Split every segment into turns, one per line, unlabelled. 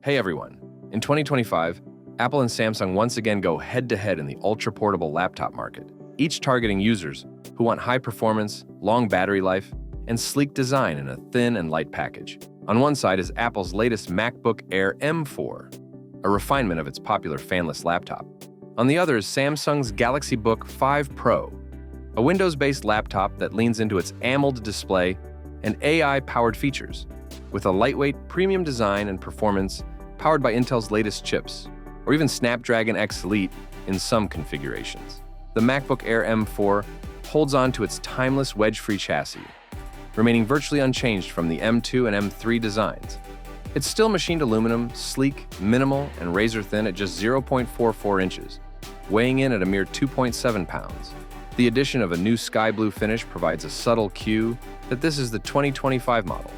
Hey everyone! In 2025, Apple and Samsung once again go head-to-head in the ultra-portable laptop market, each targeting users who want high performance, long battery life, and sleek design in a thin and light package. On one side is Apple's latest MacBook Air M4, a refinement of its popular fanless laptop. On the other is Samsung's Galaxy Book 5 Pro, a Windows-based laptop that leans into its AMOLED display and AI-powered features, with a lightweight, premium design and performance powered by Intel's latest chips, or even Snapdragon X Elite in some configurations. The MacBook Air M4 holds on to its timeless wedge-free chassis, remaining virtually unchanged from the M2 and M3 designs. It's still machined aluminum, sleek, minimal, and razor-thin at just 0.44 inches, weighing in at a mere 2.7 pounds. The addition of a new sky blue finish provides a subtle cue that this is the 2025 model.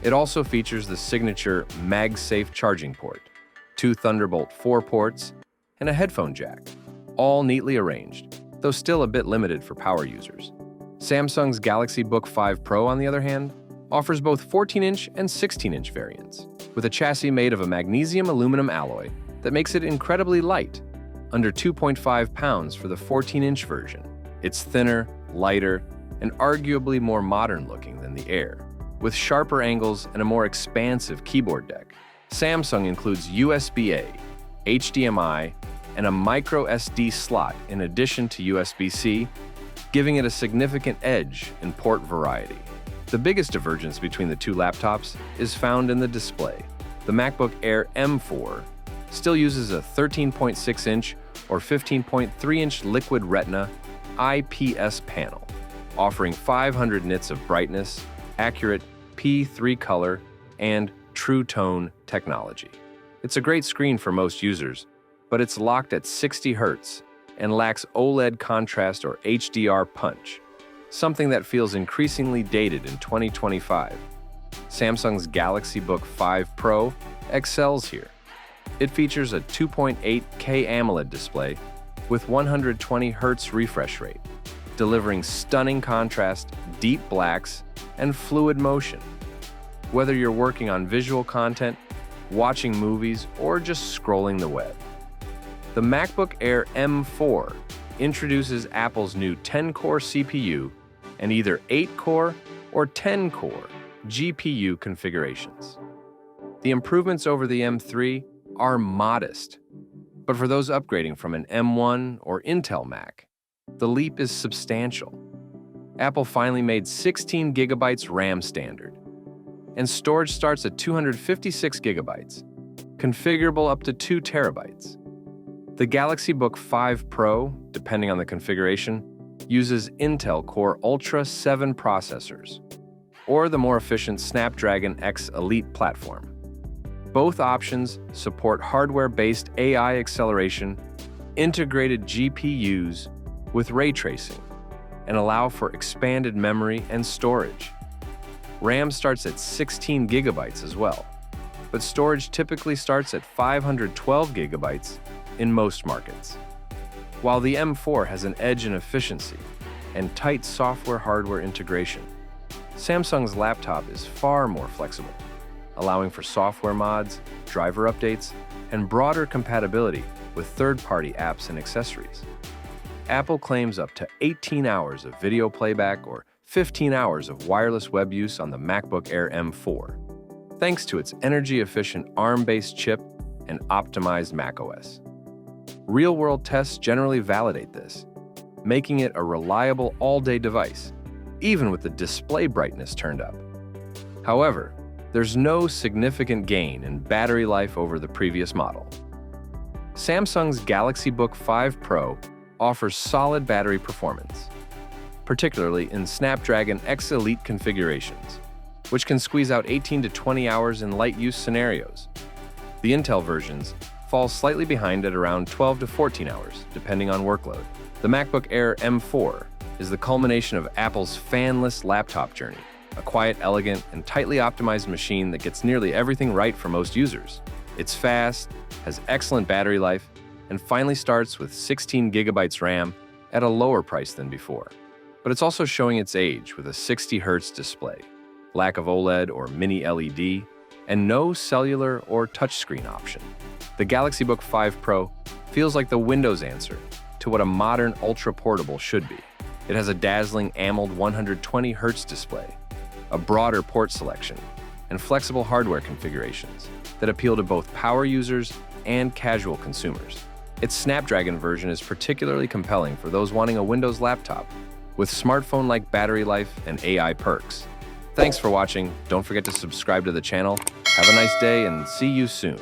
It also features the signature MagSafe charging port, 2 Thunderbolt 4 ports, and a headphone jack, all neatly arranged, though still a bit limited for power users. Samsung's Galaxy Book 5 Pro, on the other hand, offers both 14-inch and 16-inch variants, with a chassis made of a magnesium aluminum alloy that makes it incredibly light, under 2.5 pounds for the 14-inch version. It's thinner, lighter, and arguably more modern-looking than the Air, with sharper angles and a more expansive keyboard deck. Samsung includes USB-A, HDMI, and a micro SD slot in addition to USB-C, giving it a significant edge in port variety. The biggest divergence between the two laptops is found in the display. The MacBook Air M4 still uses a 13.6-inch or 15.3-inch liquid retina IPS panel, offering 500 nits of brightness, accurate P3 color, and True Tone technology. It's a great screen for most users, but it's locked at 60 Hz and lacks OLED contrast or HDR punch, something that feels increasingly dated in 2025. Samsung's Galaxy Book 5 Pro excels here. It features a 2.8K AMOLED display with 120 Hz refresh rate, delivering stunning contrast, deep blacks, and fluid motion. Whether you're working on visual content, watching movies, or just scrolling the web. The MacBook Air M4 introduces Apple's new 10-core CPU and either 8-core or 10-core GPU configurations. The improvements over the M3 are modest, but for those upgrading from an M1 or Intel Mac, the leap is substantial. Apple finally made 16 GB RAM standard, and storage starts at 256 GB, configurable up to 2 TB. The Galaxy Book 5 Pro, depending on the configuration, uses Intel Core Ultra 7 processors, or the more efficient Snapdragon X Elite platform. Both options support hardware-based AI acceleration, integrated GPUs with ray tracing, and allow for expanded memory and storage. RAM starts at 16 GB as well, but storage typically starts at 512 GB in most markets. While the M4 has an edge in efficiency and tight software-hardware integration, Samsung's laptop is far more flexible, allowing for software mods, driver updates, and broader compatibility with third-party apps and accessories. Apple claims up to 18 hours of video playback or 15 hours of wireless web use on the MacBook Air M4, thanks to its energy-efficient ARM-based chip and optimized macOS. Real-world tests generally validate this, making it a reliable all-day device, even with the display brightness turned up. However, there's no significant gain in battery life over the previous model. Samsung's Galaxy Book 5 Pro offers solid battery performance, particularly in Snapdragon X Elite configurations, which can squeeze out 18 to 20 hours in light use scenarios. The Intel versions fall slightly behind at around 12 to 14 hours, depending on workload. The MacBook Air M4 is the culmination of Apple's fanless laptop journey, a quiet, elegant, and tightly optimized machine that gets nearly everything right for most users. It's fast, has excellent battery life, and finally starts with 16 GB RAM at a lower price than before. But it's also showing its age with a 60 Hz display, lack of OLED or mini LED, and no cellular or touchscreen option. The Galaxy Book 5 Pro feels like the Windows answer to what a modern ultra-portable should be. It has a dazzling AMOLED 120Hz display, a broader port selection, and flexible hardware configurations that appeal to both power users and casual consumers. Its Snapdragon version is particularly compelling for those wanting a Windows laptop with smartphone-like battery life and AI perks. Thanks for watching. Don't forget to subscribe to the channel. Have a nice day and see you soon.